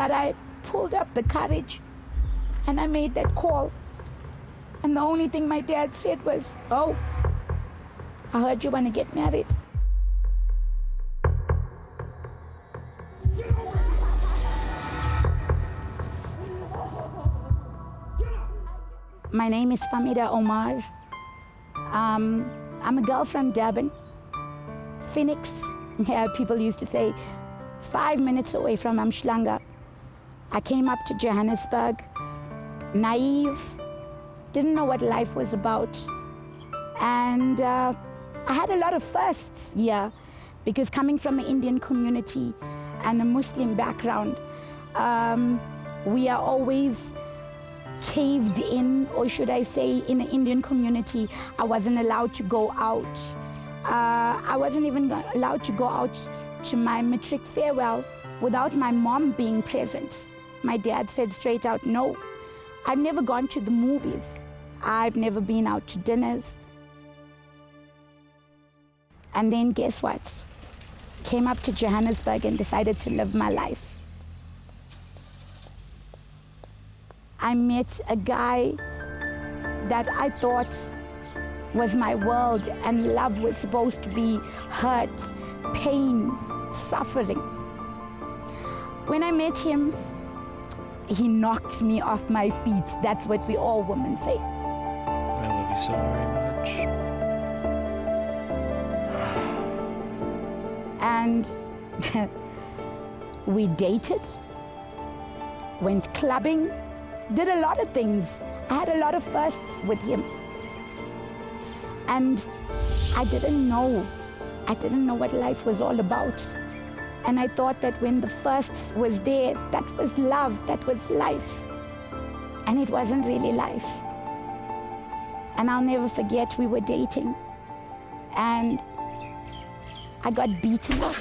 But I pulled up the courage and I made that call. And the only thing my dad said was, "Oh, I heard you want to get married." My name is Famida Omar. I'm a girl from Durban, Phoenix. Yeah, people used to say 5 minutes away from Umhlanga. I came up to Johannesburg, naive, didn't know what life was about. And I had a lot of firsts here because coming from an Indian community and a Muslim background, we are always caved in, or should I say, in an Indian community, I wasn't allowed to go out. I wasn't even allowed to go out to my matric farewell without my mom being present. My dad said straight out, no. I've never gone to the movies. I've never been out to dinners. And then guess what? Came up to Johannesburg and decided to live my life. I met a guy that I thought was my world, and love was supposed to be hurt, pain, suffering. When I met him, he knocked me off my feet. That's what we all women say. I love you so very much. And we dated, went clubbing, did a lot of things. I had a lot of firsts with him. And I didn't know what life was all about. And I thought that when the first was there, that was love, that was life. And it wasn't really life. And I'll never forget, we were dating. And I got beaten up.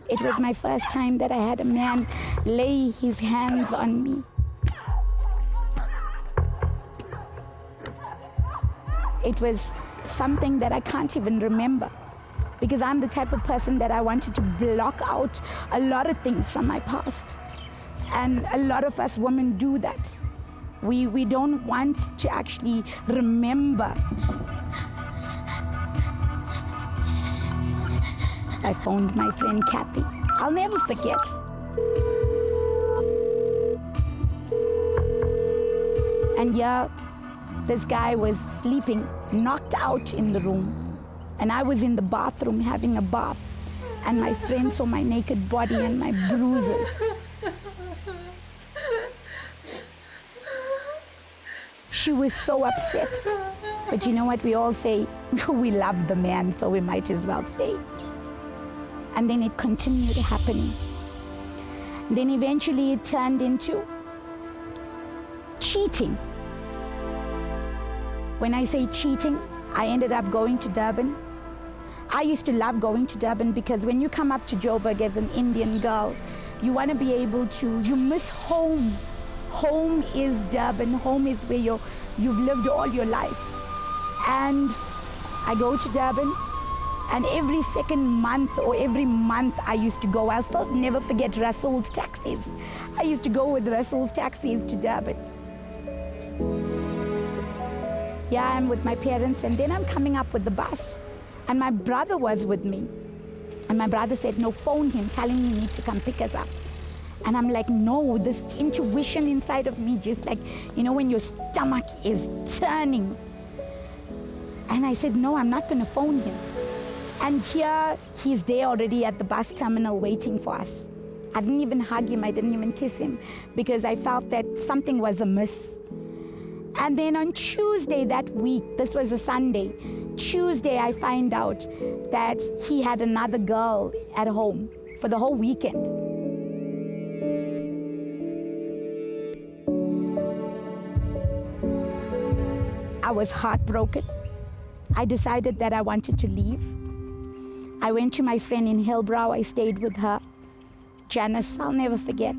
It was my first time that I had a man lay his hands on me. It was something that I can't even remember, because I'm the type of person that I wanted to block out a lot of things from my past. And a lot of us women do that. We don't want to actually remember. I phoned my friend Kathy. I'll never forget. And yeah, this guy was sleeping, knocked out in the room. And I was in the bathroom having a bath. And my friend saw my naked body and my bruises. She was so upset. But you know what we all say? We love the man, so we might as well stay. And then it continued happening. Then eventually it turned into cheating. When I say cheating, I ended up going to Durban. I used to love going to Durban because when you come up to Joburg as an Indian girl, you want to be able to, you miss home. Home is Durban. Home is where you've lived all your life. And I go to Durban, and every second month or every month I used to go. I'll still never forget Rasul's taxis. I used to go with Rasul's taxis to Durban. Yeah, I'm with my parents, and then I'm coming up with the bus. And my brother was with me. And my brother said, no, phone him, tell him he needs to come pick us up. And I'm like, no, this intuition inside of me, just like, you know, when your stomach is turning. And I said, no, I'm not going to phone him. And here, he's there already at the bus terminal waiting for us. I didn't even hug him, I didn't even kiss him, because I felt that something was amiss. And then on Tuesday that week, this was a Sunday, Tuesday I find out that he had another girl at home for the whole weekend. I was heartbroken. I decided that I wanted to leave. I went to my friend in Hillbrow. I stayed with her. Janice, I'll never forget.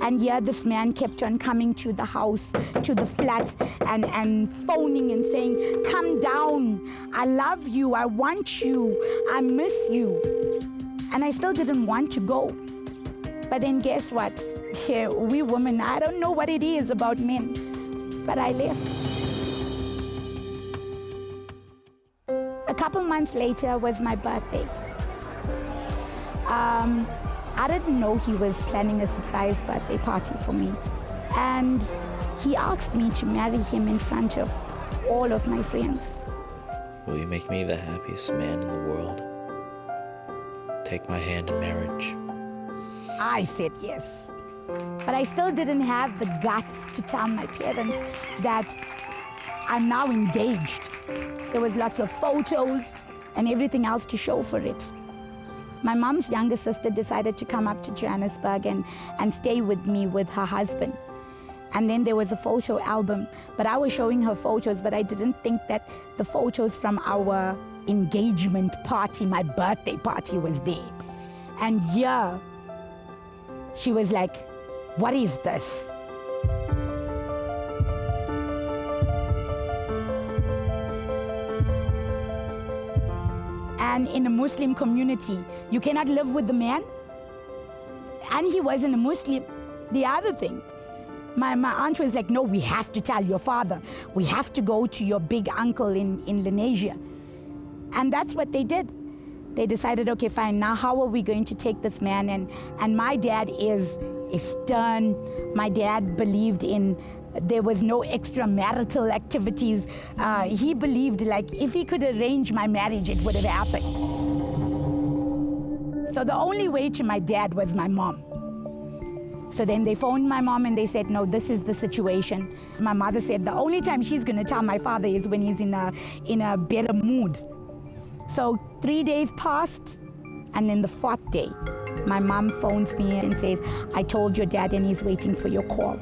And here this man kept on coming to the house, to the flat, and phoning and saying, come down, I love you, I want you, I miss you. And I still didn't want to go. But then guess what? Here, we women, I don't know what it is about men, but I left. A couple months later was my birthday. I didn't know he was planning a surprise birthday party for me. And he asked me to marry him in front of all of my friends. Will you make me the happiest man in the world? Take my hand in marriage. I said yes. But I still didn't have the guts to tell my parents that I'm now engaged. There was lots of photos and everything else to show for it. My mom's younger sister decided to come up to Johannesburg and stay with me with her husband. And then there was a photo album, but I was showing her photos, but I didn't think that the photos from our engagement party, my birthday party, was there. And yeah, she was like, what is this? And in a Muslim community, you cannot live with the man. And he wasn't a Muslim. The other thing, my aunt was like, no, we have to tell your father. We have to go to your big uncle in Lenasia. And that's what they did. They decided, okay, fine, now how are we going to take this man? And my dad is stern. My dad believed in there was no extramarital activities. He believed like if he could arrange my marriage, it would have happened. So the only way to my dad was my mom. So then they phoned my mom and they said, no, this is the situation. My mother said the only time she's going to tell my father is when he's in a better mood. So 3 days passed, and then the 4th day, my mom phones me and says, I told your dad and he's waiting for your call.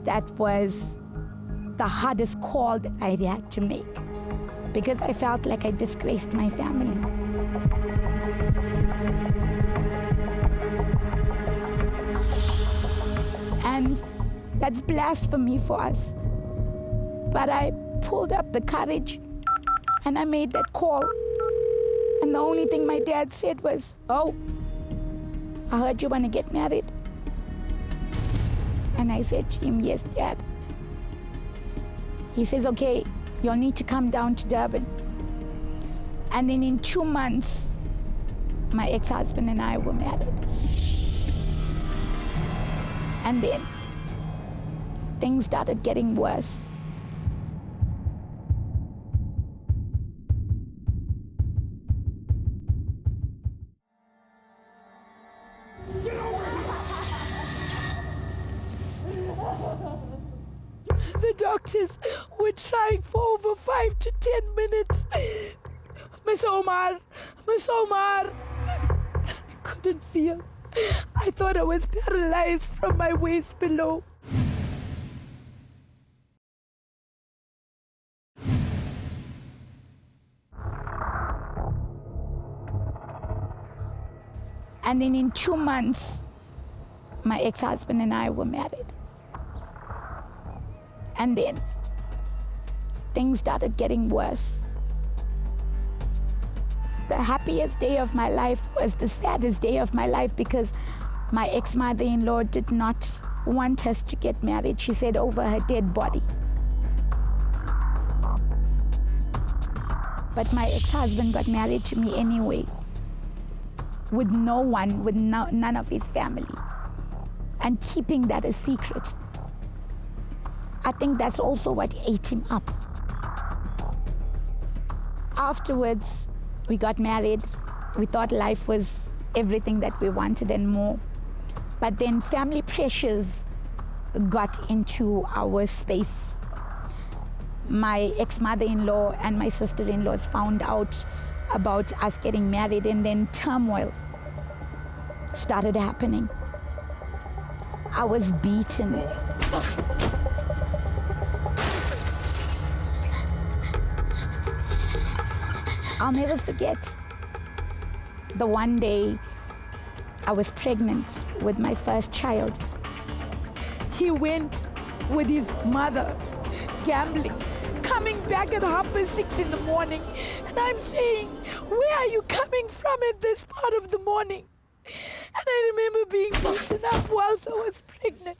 That was the hardest call that I had to make because I felt like I disgraced my family. And that's blasphemy for us. But I pulled up the courage and I made that call. And the only thing my dad said was, oh, I heard you want to get married. And I said to him, yes, Dad. He says, okay, you'll need to come down to Durban. And then in 2 months, my ex-husband and I were married. And then things started getting worse. The doctors were trying for over 5 to 10 minutes. Miss Omar. I couldn't feel. I thought I was paralyzed from my waist below. And then in 2 months, my ex-husband and I were married. And then things started getting worse. The happiest day of my life was the saddest day of my life because my ex-mother-in-law did not want us to get married. She said over her dead body. But my ex-husband got married to me anyway, with no one, with none of his family, and keeping that a secret. I think that's also what ate him up. Afterwards, we got married. We thought life was everything that we wanted and more. But then family pressures got into our space. My ex-mother-in-law and my sister-in-laws found out about us getting married, and then turmoil started happening. I was beaten. I'll never forget the one day I was pregnant with my first child. He went with his mother gambling, coming back at 6:30 in the morning. And I'm saying, where are you coming from at this part of the morning? And I remember being beaten up whilst I was pregnant.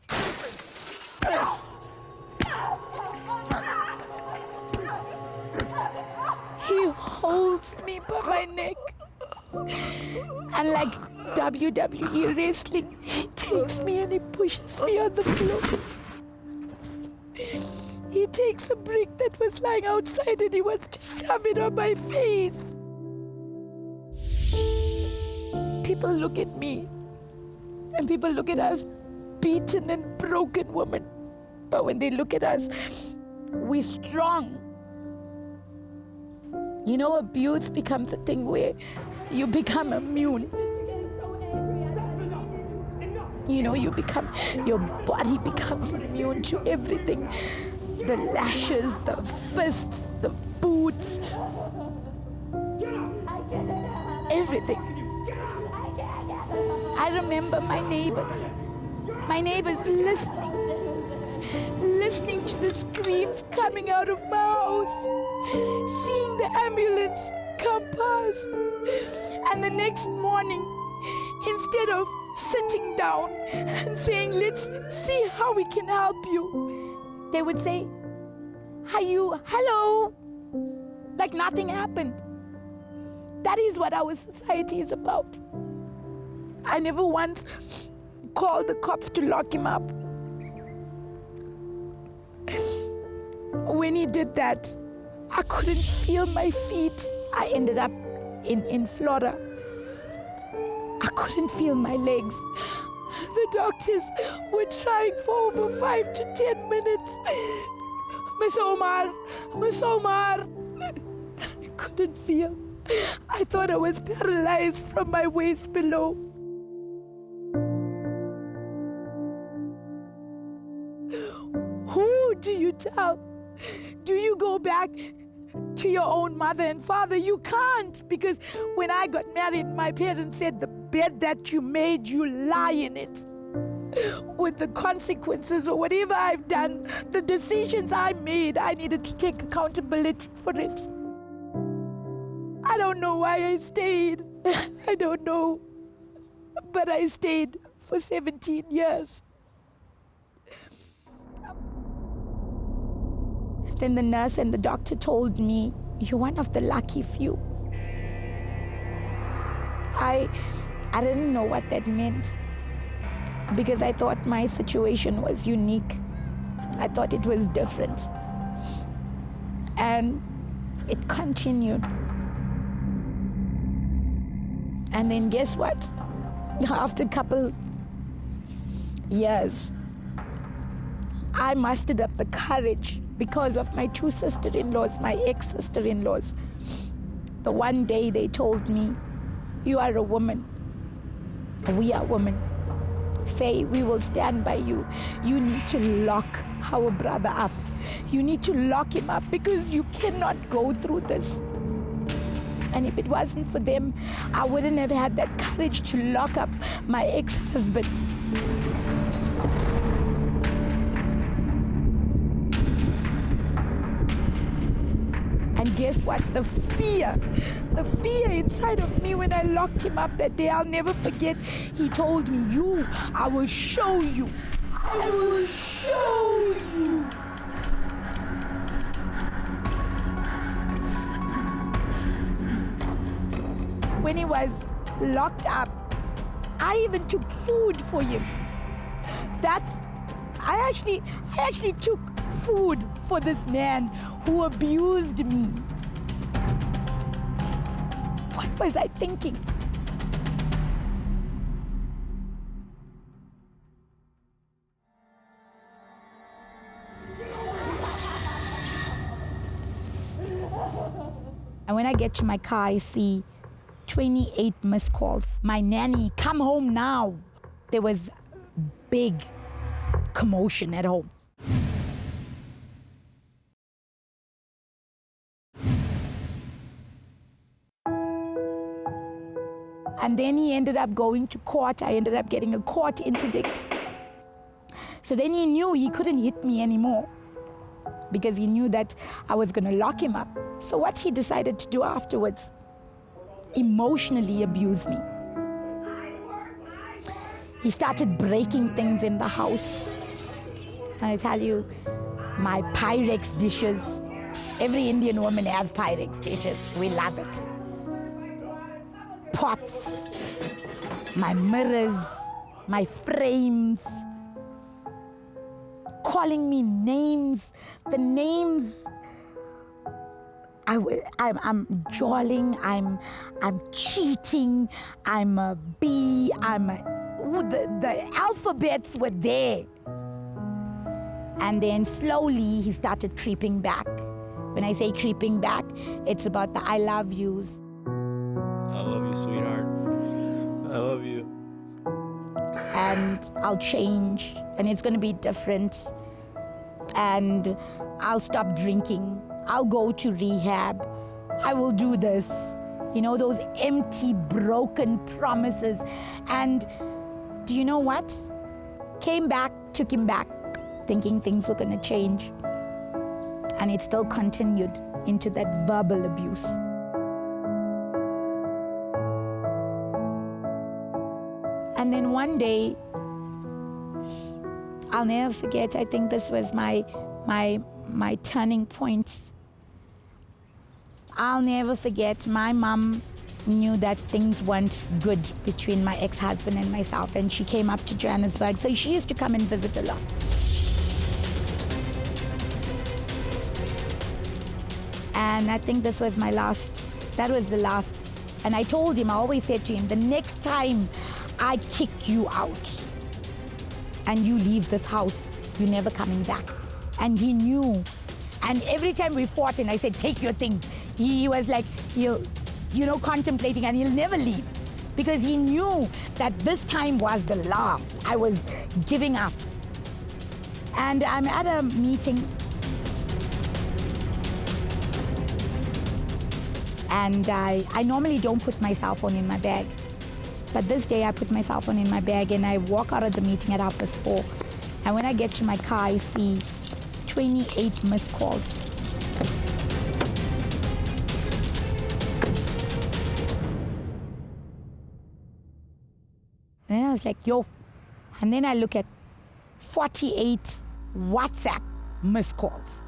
He holds me by my neck. And like WWE wrestling, he takes me and he pushes me on the floor. He takes a brick that was lying outside and he wants to shove it on my face. People look at me and people look at us beaten and broken women. But when they look at us, we're strong. You know, abuse becomes a thing where you become immune. You know, your body becomes immune to everything. The lashes, the fists, the boots, everything. I remember my neighbors listening to the screams coming out of my house, seeing the ambulance come past. And the next morning, instead of sitting down and saying, let's see how we can help you, they would say, hello, like nothing happened. That is what our society is about. I never once called the cops to lock him up. When he did that, I couldn't feel my feet. I ended up in Florida. I couldn't feel my legs. The doctors were trying for over 5 to 10 minutes. Miss Omar. I couldn't feel. I thought I was paralyzed from my waist below. Who do you tell? Do you go back to your own mother and father? You can't, because when I got married, my parents said the bed that you made, you lie in it. With the consequences or whatever I've done, the decisions I made, I needed to take accountability for it. I don't know why I stayed. I don't know. But I stayed for 17 years. Then the nurse and the doctor told me, you're one of the lucky few. I didn't know what that meant, because I thought my situation was unique. I thought it was different. And it continued. And then guess what? After a couple years, I mustered up the courage because of my two sister-in-laws, my ex-sister-in-laws. The one day they told me, you are a woman. We are women. Faye, we will stand by you. You need to lock our brother up. You need to lock him up because you cannot go through this. And if it wasn't for them, I wouldn't have had that courage to lock up my ex-husband. And guess what? The fear inside of me when I locked him up that day, I'll never forget. He told me, I will show you. I will show you. When he was locked up, I even took food for him. I actually took food for this man who abused me. What was I thinking? And when I get to my car, I see 28 missed calls. My nanny, come home now. There was big commotion at home. And then he ended up going to court. I ended up getting a court interdict. So then he knew he couldn't hit me anymore because he knew that I was going to lock him up. So what he decided to do afterwards, emotionally abuse me. He started breaking things in the house. And I tell you, my Pyrex dishes, every Indian woman has Pyrex dishes. We love it. Pots, my mirrors, my frames, calling me names, the names. I'm jawling, I'm cheating, I'm a B, the alphabets were there. And then slowly he started creeping back. When I say creeping back, it's about the I love yous. I love you, sweetheart. I love you. And I'll change, and it's going to be different. And I'll stop drinking. I'll go to rehab. I will do this. You know, those empty, broken promises. And do you know what? Came back, took him back, thinking things were going to change. And it still continued into that verbal abuse. And then one day, I'll never forget, I think this was my turning point. I'll never forget, my mom knew that things weren't good between my ex-husband and myself, and she came up to Johannesburg, so she used to come and visit a lot. And I think this was that was the last. And I told him, I always said to him, the next time I kick you out and you leave this house, you're never coming back. And he knew. And every time we fought and I said, take your things, he was like, contemplating, and he'll never leave. Because he knew that this time was the last. I was giving up. And I'm at a meeting. And I normally don't put my cell phone in my bag. But this day I put my cell phone in my bag and I walk out of the meeting at 4:30. And when I get to my car, I see 28 missed calls. And then I was like, yo. And then I look at 48 WhatsApp missed calls.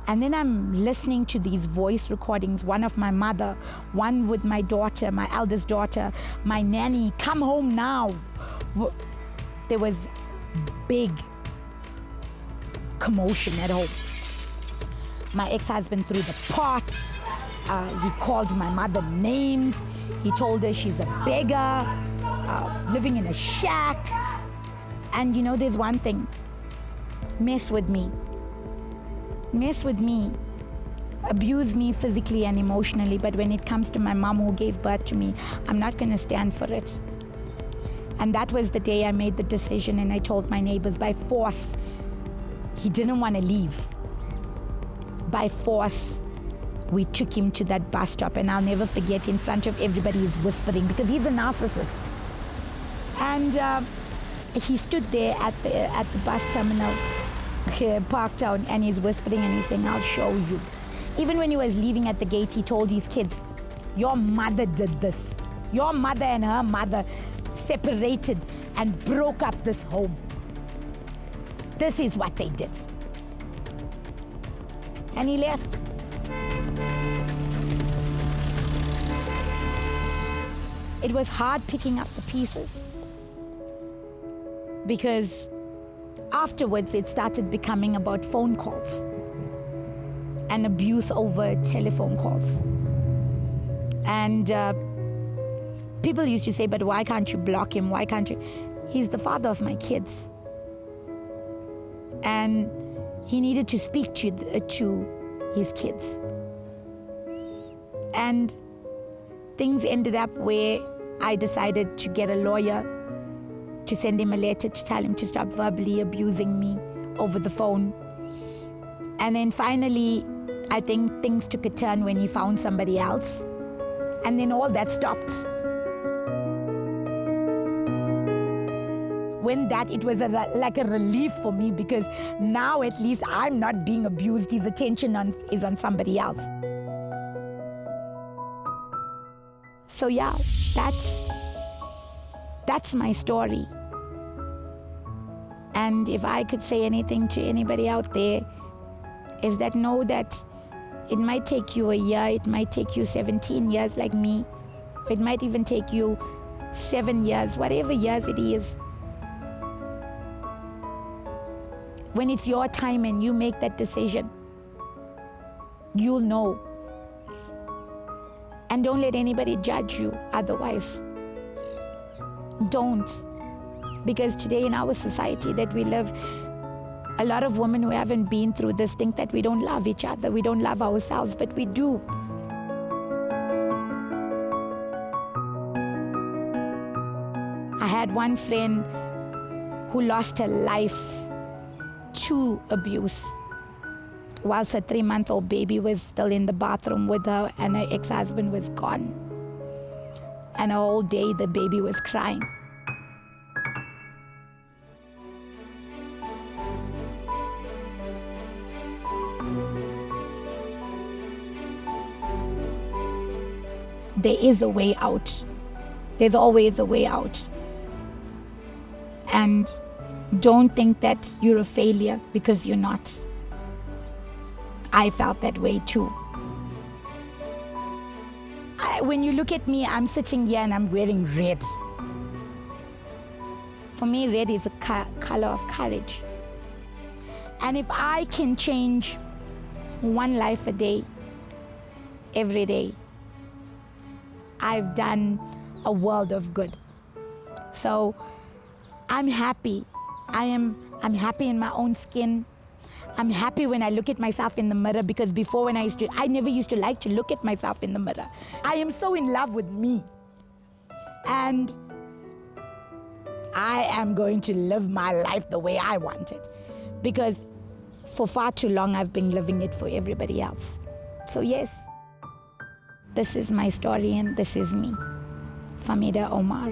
And then I'm listening to these voice recordings, one of my mother, one with my daughter, my eldest daughter, my nanny, come home now. There was big commotion at home. My ex-husband threw the pot. He called my mother names. He told her she's a beggar, living in a shack. And there's one thing, mess with me, abuse me physically and emotionally, but when it comes to my mom who gave birth to me, I'm not going to stand for it. And that was the day I made the decision, and I told my neighbors by force. He didn't want to leave. By force, we took him to that bus stop, and I'll never forget, in front of everybody he's whispering, because he's a narcissist. And he stood there at the bus terminal, Parktown, and he's whispering and he's saying, I'll show you. Even when he was leaving at the gate, he told his kids, your mother did this. Your mother and her mother separated and broke up this home. This is what they did. And he left. It was hard picking up the pieces, because afterwards it started becoming about phone calls and abuse over telephone calls. And people used to say, but why can't you block him? Why can't you? He's the father of my kids. And he needed to speak to his kids. And things ended up where I decided to get a lawyer to send him a letter to tell him to stop verbally abusing me over the phone. And then finally, I think things took a turn when he found somebody else. And then all that stopped. when it was like a relief for me, because now at least I'm not being abused. His attention is on somebody else. So yeah, that's my story. And if I could say anything to anybody out there, is that know that it might take you a year, it might take you 17 years like me, it might even take you 7 years, whatever years it is. When it's your time and you make that decision, you'll know. And don't let anybody judge you otherwise. Don't. Because today in our society that we live, a lot of women who haven't been through this think that we don't love each other, we don't love ourselves, but we do. I had one friend who lost her life to abuse, whilst a 3-month-old baby was still in the bathroom with her and her ex-husband was gone. And a whole day the baby was crying. There is a way out. There's always a way out. And don't think that you're a failure, because you're not. I felt that way too. When you look at me, I'm sitting here and I'm wearing red. For me, red is a color of courage. And if I can change one life a day, every day, I've done a world of good. So I'm happy. I'm happy in my own skin. I'm happy when I look at myself in the mirror, because before when I never used to like to look at myself in the mirror. I am so in love with me. And I am going to live my life the way I want it, because for far too long I've been living it for everybody else. So yes, this is my story and this is me, Famida Omar.